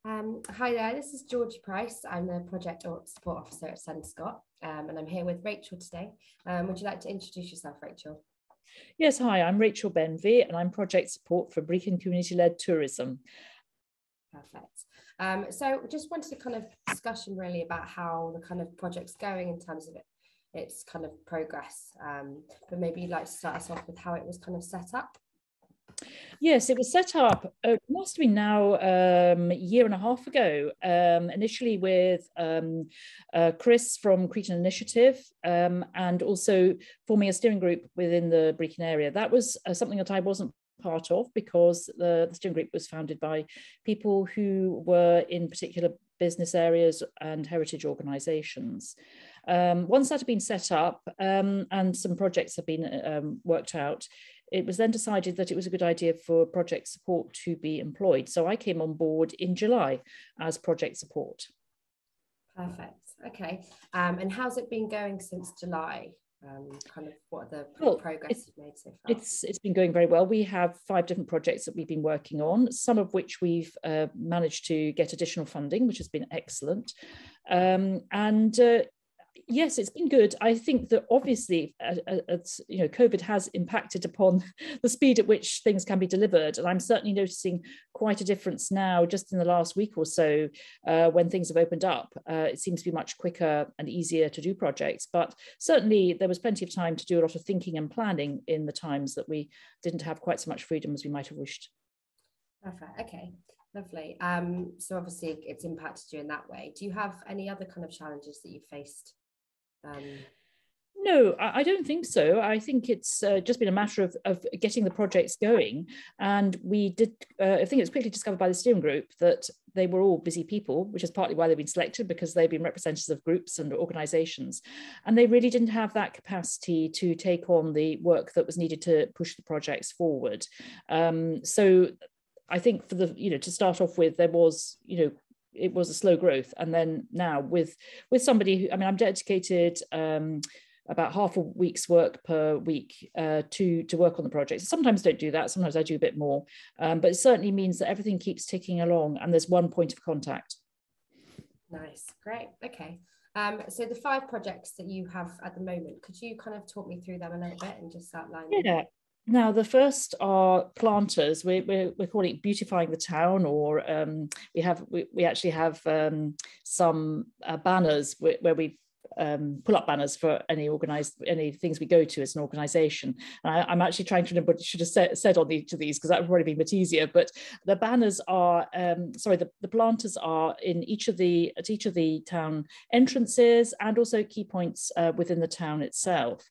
Hi there, this is Georgie Price. I'm the Project Support Officer at Scott, and I'm here with Rachel today. Would you like to introduce yourself, Rachel? Yes, hi, I'm Rachel Benvie and I'm Project Support for Brechin Community-Led Tourism. Perfect. So just wanted a kind of discussion really about how the kind of project's going in terms of its kind of progress, but maybe you'd like to start us off with how it was kind of set up. Yes, it was set up, it must have been now a year and a half ago, initially with Chris from Cretan Initiative and also forming a steering group within the Brechin area. That was something that I wasn't part of because the steering group was founded by people who were in particular business areas and heritage organisations. Once that had been set up and some projects have been worked out, it was then decided that it was a good idea for project support to be employed. So I came on board in July as project support. Perfect. Okay. And how's it been going since July? Kind of what are the progress you've made so far? It's been going very well. We have 5 different projects that we've been working on, some of which we've managed to get additional funding, which has been excellent. Yes, it's been good. I think that obviously, COVID has impacted upon the speed at which things can be delivered. And I'm certainly noticing quite a difference now, just in the last week or so, when things have opened up. It seems to be much quicker and easier to do projects. But certainly there was plenty of time to do a lot of thinking and planning in the times that we didn't have quite so much freedom as we might have wished. Perfect. Okay. Lovely. So obviously it's impacted you in that way. Do you have any other kind of challenges that you faced? No, I don't think so. I think it's just been a matter of getting the projects going. And we did, I think it was quickly discovered by the steering group that they were all busy people, which is partly why they've been selected, because they've been representatives of groups and organisations. And they really didn't have that capacity to take on the work that was needed to push the projects forward. So I think for to start off with, there was, it was a slow growth. And then now with somebody who, I'm dedicated about half a week's work per week to work on the project. Sometimes don't do that. Sometimes I do a bit more, but it certainly means that everything keeps ticking along and there's one point of contact. Nice, great, okay. So the 5 projects that you have at the moment, could you kind of talk me through them a little bit and just outline them? Yeah. Now, the first are planters. We're calling it beautifying the town, or we actually have some banners where we pull up banners for any things we go to as an organisation. I'm actually trying to remember what I should have said on each of these, because that would probably be much easier. But the banners are, the planters are at each of the town entrances and also key points within the town itself.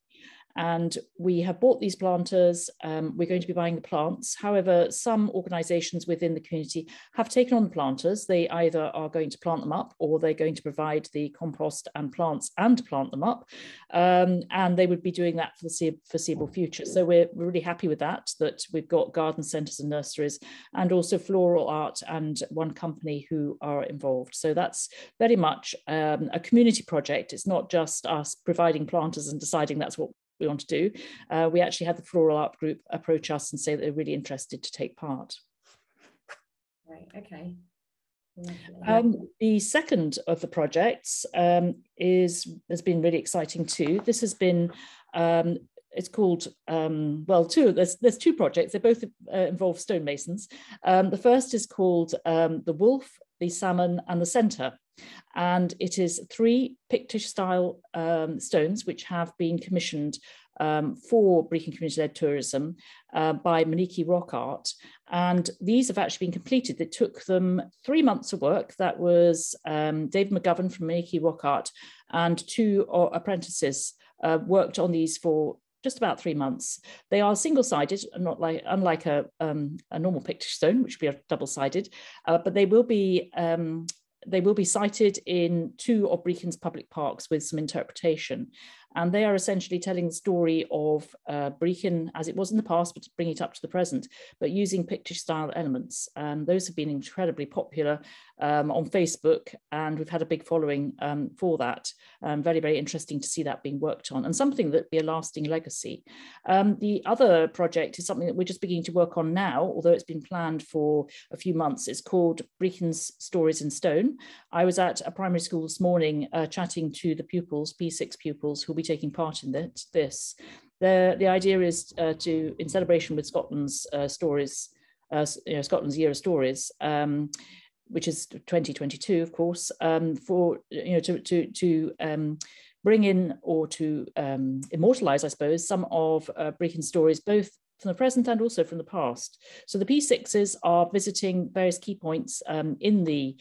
And we have bought these planters. We're going to be buying the plants. However, some organisations within the community have taken on the planters. They either are going to plant them up, or they're going to provide the compost and plants and plant them up. And they would be doing that for the foreseeable future. So we're really happy with that we've got garden centres and nurseries, and also floral art and one company who are involved. So that's very much a community project. It's not just us providing planters and deciding that's what we want to do. We actually had the floral art group approach us and say that they're really interested to take part. Right, okay. The second of the projects has been really exciting too. This has been it's called there's 2 projects. They both involve stonemasons. The first is called the Wolf, the Salmon and the Centre. And it is 3 Pictish style stones which have been commissioned for Brechin Community-Led Tourism by Maniki Rock Art. And these have actually been completed. It took them 3 months of work. That was David McGovern from Maniki Rock Art and 2 apprentices worked on these for just about 3 months. They are single-sided, unlike a normal Pictish stone, which would be double-sided, but they will be sited in 2 of Brechin's public parks with some interpretation. And they are essentially telling the story of Brechin as it was in the past, but to bring it up to the present, but using picture style elements. Those have been incredibly popular on Facebook, and we've had a big following for that. Very, very interesting to see that being worked on, and something that be a lasting legacy. The other project is something that we're just beginning to work on now, although it's been planned for a few months. It's called Brechin's Stories in Stone. I was at a primary school this morning chatting to the pupils, P6 pupils, who will be taking part in this. The idea is to, in celebration with Scotland's stories, Scotland's Year of Stories, which is 2022, of course, for to bring in or to immortalise, I suppose, some of Brechin's stories, both from the present and also from the past. So the P6s are visiting various key points in the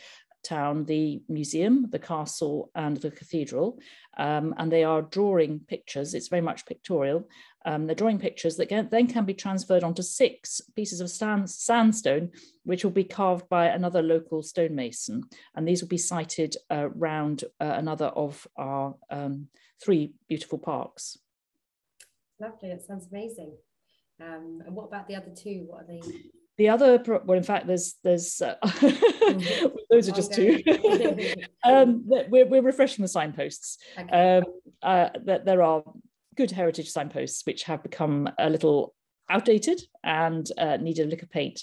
town, the museum, the castle, and the cathedral, and they are drawing pictures. It's very much pictorial. They're drawing pictures that then can be transferred onto 6 pieces of sandstone, which will be carved by another local stonemason, and these will be sited around another of our 3 beautiful parks. Lovely, that sounds amazing. And what about the other 2? What are they? The other, well, in fact, there's those are just 2. We're refreshing the signposts. Okay. There are good heritage signposts which have become a little outdated and needed a lick of paint.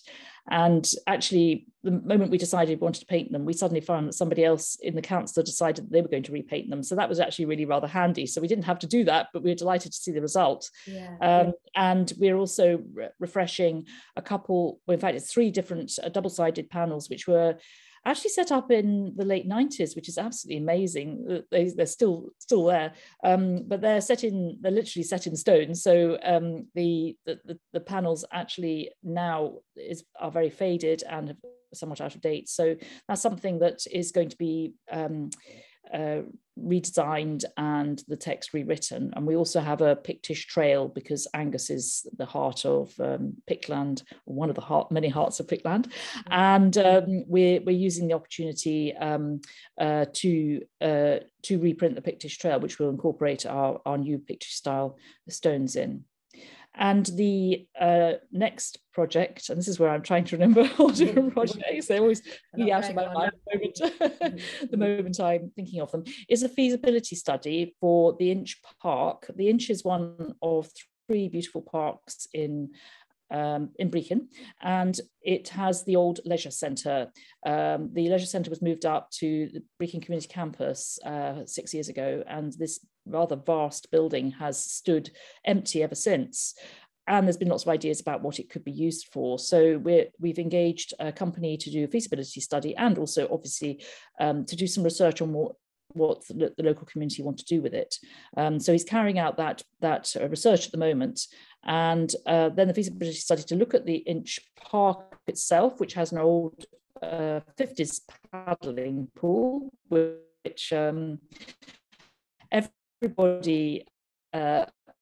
And actually, the moment we decided we wanted to paint them, we suddenly found that somebody else in the council decided that they were going to repaint them. So that was actually really rather handy. So we didn't have to do that, but we were delighted to see the result. Yeah. And we're also refreshing a couple, well, in fact, it's 3 different double-sided panels, which were actually set up in the late 90s, which is absolutely amazing. They're still there, but they're literally set in stone. So the panels actually now are very faded and somewhat out of date. So that's something that is going to be redesigned and the text rewritten. And we also have a Pictish trail, because Angus is the heart of Pictland, one of the many hearts of Pictland. And we're using the opportunity to reprint the Pictish trail, which will incorporate our new Pictish style stones in. And the next project, and this is where I'm trying to remember all different projects, they always be out of my mind the moment I'm thinking of them, is a feasibility study for the Inch Park. The Inch is one of 3 beautiful parks in Brechin, and it has the old leisure centre. The leisure centre was moved up to the Brechin Community Campus 6 years ago, and this rather vast building has stood empty ever since. And there's been lots of ideas about what it could be used for. So we've engaged a company to do a feasibility study, and also obviously to do some research on what the local community want to do with it. So he's carrying out that research at the moment. And then the feasibility study to look at the Inch Park itself, which has an old 50s paddling pool, which everybody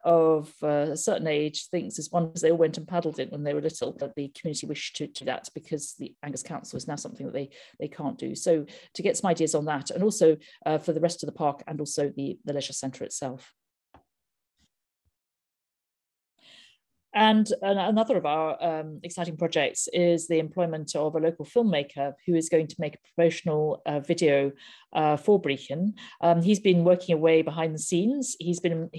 of a certain age thinks is one, because they all went and paddled it when they were little, but the community wished to do that because the Angus Council is now something that they can't do. So to get some ideas on that, and also for the rest of the park, and also the leisure centre itself. And another of our exciting projects is the employment of a local filmmaker who is going to make a promotional video for Brechin. He's been working away behind the scenes. He's been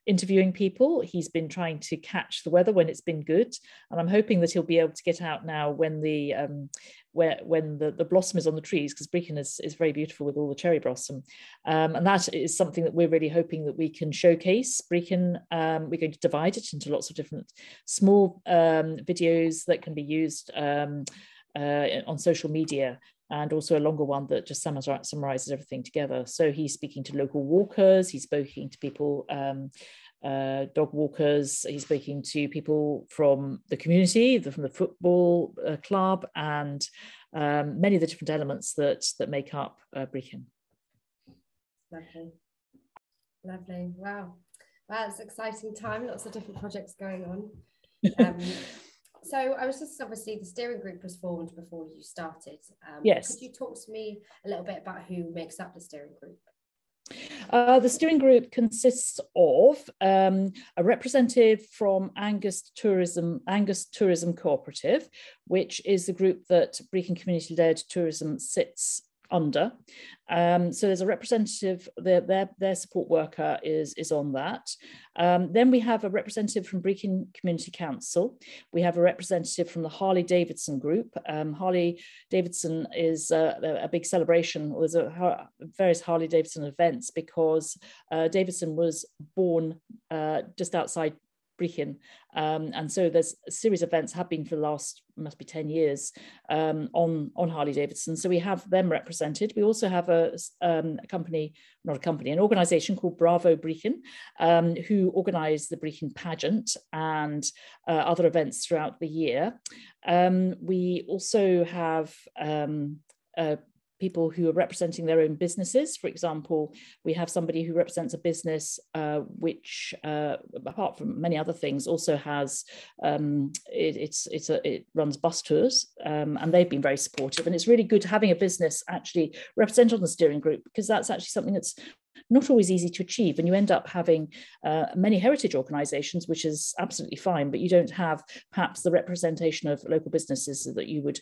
interviewing people. He's been trying to catch the weather when it's been good, and I'm hoping that he'll be able to get out now when the blossom is on the trees, because Brechin is very beautiful with all the cherry blossom, and that is something that we're really hoping that we can showcase. Brechin, we're going to divide it into lots of different small videos that can be used on social media, and also a longer one that just summarizes everything together. So he's speaking to local walkers, he's speaking to people, dog walkers, he's speaking to people from the community, from the football club, and many of the different elements that make up Brechin. Lovely. Wow, it's an exciting time, lots of different projects going on. So I was just, obviously the steering group was formed before you started. Yes. Could you talk to me a little bit about who makes up the steering group? The steering group consists of a representative from Angus Tourism Cooperative, which is the group that Brechin Community-Led Tourism sits under. So there's a representative, their support worker is on that. Then we have a representative from Brechin Community Council. We have a representative from the Harley Davidson group. Harley Davidson is a big celebration. There's various Harley Davidson events because Davidson was born just outside Brechin, and so there's a series of events have been for the last must be 10 years on Harley Davidson. So we have them represented. We also have an organisation called Bravo Brechin, who organise the Brechin pageant and other events throughout the year. We also have people who are representing their own businesses. For example, we have somebody who represents a business which, apart from many other things, also has it runs bus tours, and they've been very supportive. And it's really good having a business actually represented on the steering group, because that's actually something that's not always easy to achieve. And you end up having many heritage organisations, which is absolutely fine, but you don't have perhaps the representation of local businesses that you would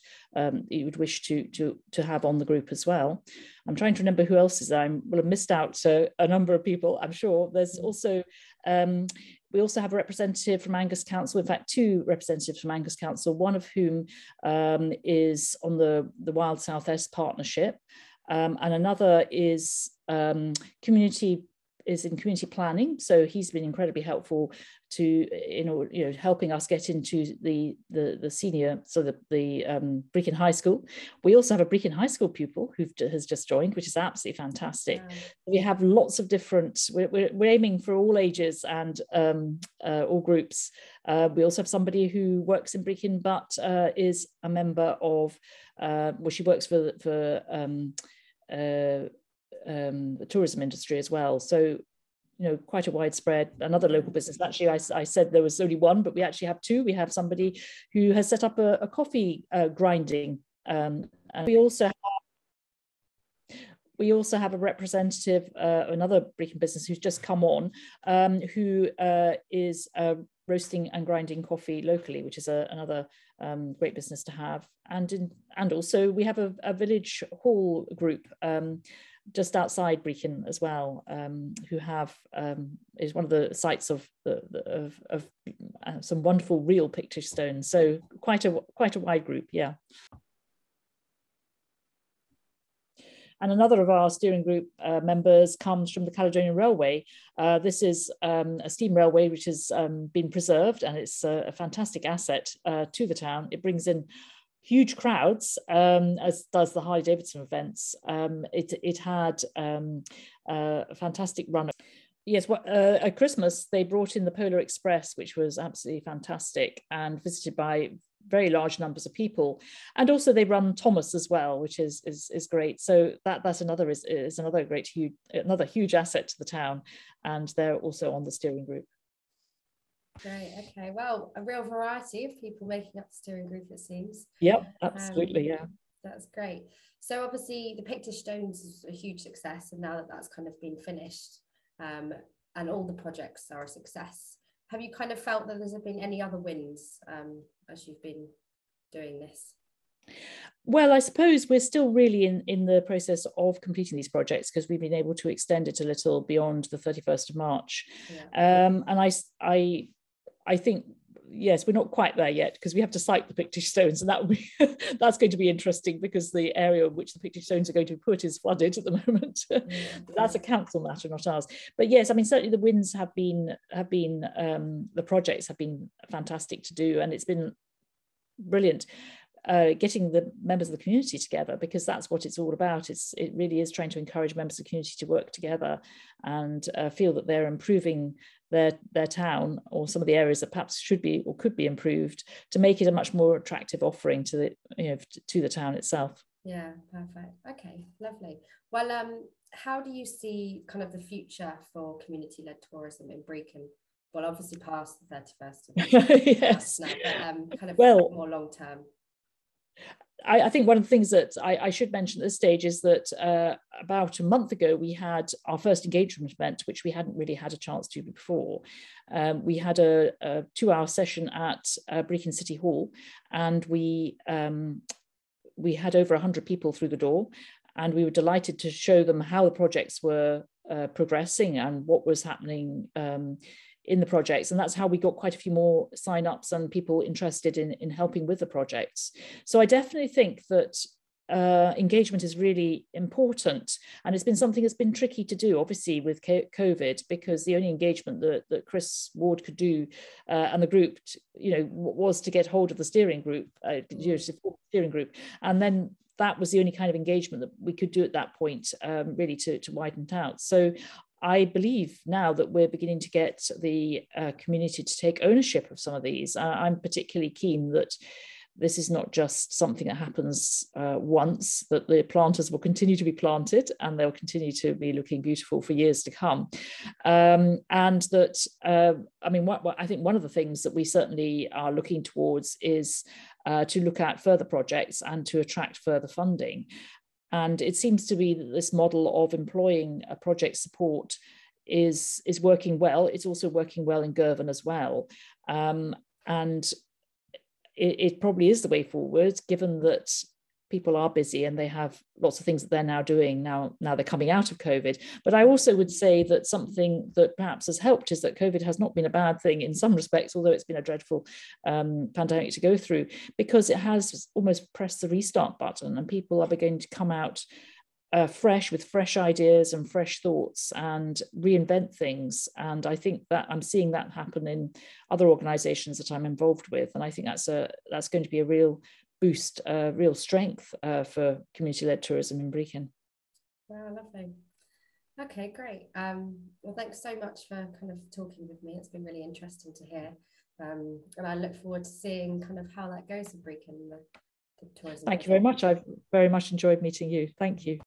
wish to have on the group as well. I'm trying to remember who else is there. I will have missed out a number of people, I'm sure. There's also we also have a representative from Angus Council, in fact, two representatives from Angus Council, one of whom is on the Wild South Est partnership, and another is in community planning. So he's been incredibly helpful to helping us get into the senior, so the Brechin High School. We also have a Brechin High School pupil who has just joined, which is absolutely fantastic. Yeah. We have lots of different, we're aiming for all ages and all groups. We also have somebody who works in Brechin but is a member of, she works for the tourism industry as well. So, quite a widespread, another local business. Actually, I said there was only one, but we actually have two. We have somebody who has set up a coffee grinding. And we also have a representative, another Brechin business who's just come on, who is roasting and grinding coffee locally, which is another great business to have. And also we have a village hall group just outside Brechin as well, who have is one of the sites of some wonderful real Pictish stones. So quite a wide group, yeah. And another of our steering group members comes from the Caledonian Railway. This is a steam railway which has been preserved, and it's a fantastic asset to the town. It brings in huge crowds, as does the Harley Davidson events. It had a fantastic run. Yes, at Christmas, they brought in the Polar Express, which was absolutely fantastic and visited by very large numbers of people. And also they run Thomas as well, which is great. So that's another another huge asset to the town. And they're also on the steering group. Great. Okay. Well, a real variety of people making up the steering group, it seems. Yep, absolutely. Yeah. That's great. So obviously the Pictish Stones is a huge success, and now that that's kind of been finished, and all the projects are a success, have you kind of felt that there's been any other wins as you've been doing this? Well, I suppose we're still really in the process of completing these projects, because we've been able to extend it a little beyond the 31st of March. Yeah. And I think, yes, we're not quite there yet, because we have to site the Pictish stones, and that will be that's going to be interesting, because the area in which the Pictish stones are going to be put is flooded at the moment. Yeah. That's a council matter, not ours. But yes, I mean, certainly the wins have been the projects have been fantastic to do, and it's been brilliant getting the members of the community together, because that's what it's all about. It really is trying to encourage members of the community to work together and feel that they're improving their town, or some of the areas that perhaps should be or could be improved, to make it a much more attractive offering to the town itself. Yeah, perfect. Okay, lovely. Well, how do you see kind of the future for community-led tourism in Brechin? Well, obviously past the 31st of March. Yes. Now, but kind of more long term. I think one of the things that I should mention at this stage is that about a month ago, we had our first engagement event, which we hadn't really had a chance to before. We had a 2-hour session at Brechin City Hall, and we had over 100 people through the door, and we were delighted to show them how the projects were progressing and what was happening in the projects. And that's how we got quite a few more sign-ups and people interested in helping with the projects. So I definitely think that engagement is really important, and it's been something that's been tricky to do, obviously, with COVID, because the only engagement that Chris Ward could do and the group, was to get hold of the steering group, to support the steering group, and then that was the only kind of engagement that we could do at that point, really to widen it out. So I believe now that we're beginning to get the community to take ownership of some of these. I'm particularly keen that this is not just something that happens once, that the planters will continue to be planted and they'll continue to be looking beautiful for years to come. And that, I think one of the things that we certainly are looking towards is to look at further projects and to attract further funding. And it seems to be that this model of employing a project support is working well. It's also working well in Girvan as well. And it probably is the way forward, given that people are busy and they have lots of things that they're now doing now they're coming out of COVID. But I also would say that something that perhaps has helped is that COVID has not been a bad thing in some respects, although it's been a dreadful pandemic to go through, because it has almost pressed the restart button and people are beginning to come out fresh with fresh ideas and fresh thoughts and reinvent things. And I think that I'm seeing that happen in other organizations that I'm involved with. And I think that's going to be a real boost, real strength for community-led tourism in Brechin. Wow, lovely. Okay, great. Well, thanks so much for kind of talking with me. It's been really interesting to hear. And I look forward to seeing kind of how that goes in Brechin, the tourism. Thank you very much. I've very much enjoyed meeting you. Thank you.